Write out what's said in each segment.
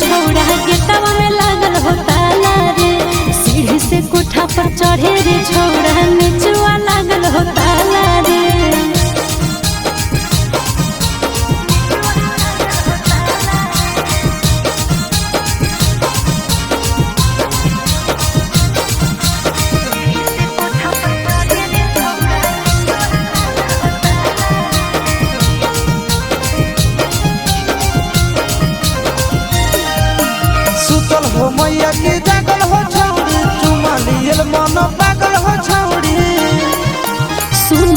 छौड़ा गेटवा में लागल हो ताला रे। सीढ़ी से कोठा पर चढ़े रे छौड़ा नीचवा लागल हो ताला रे। सुतल हो मैया के जागल हो छौड़ी चुमा लियल मन पागल हो छौड़ी। सुन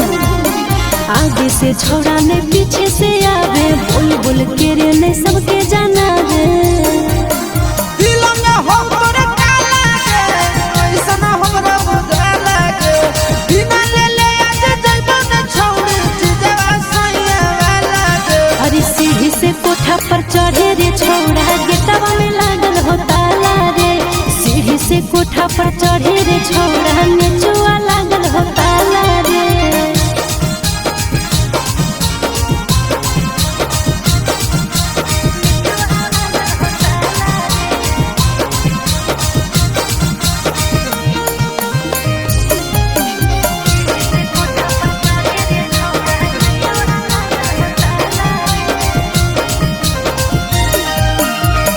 आगे से छौड़ा ने पीछे से आवे बोल बोल के रे ने सबके जाना रे। दिल में हो तोरे काला गे ऐसा ना हमरा बुझा लागे। बिना ले ले आज जइबो न छौड़ी चीजवा सैया वाला गे। अरे सीढ़ी से कोठा पर चढ़े रे छौड़ा गेटवा में लागल हो ताला रे। सीढ़ी से कोठा पर चढ़े रे छौड़ा नीचवा लागल हो ताला रे।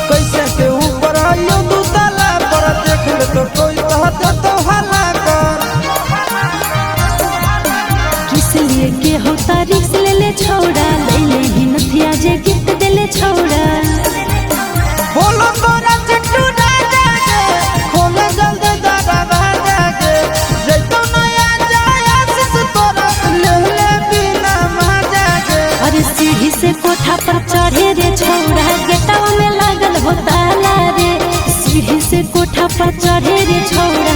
कैसे के ऊपर आयो दू ताला पर देख ले तो कोई कहता तो हल्ला कर। किस लिए के होता रिक्स ले ले छौड़ा ले ले ही नथिया जे गिफ्ट दे ले छौड़ा। बोलो तोरा चिट्टू ना जागे खोले जल्दी दादा भागे। जैतो नया जाया सिस तोरा ले ले बिना मा जागे। अरे सीढ़ी से कोठा पर चढ़े रे छौड़ा गेटवा में लागल हो ताला रे। सीढ़ी से कोठा पर चढ़े रे छौड़ा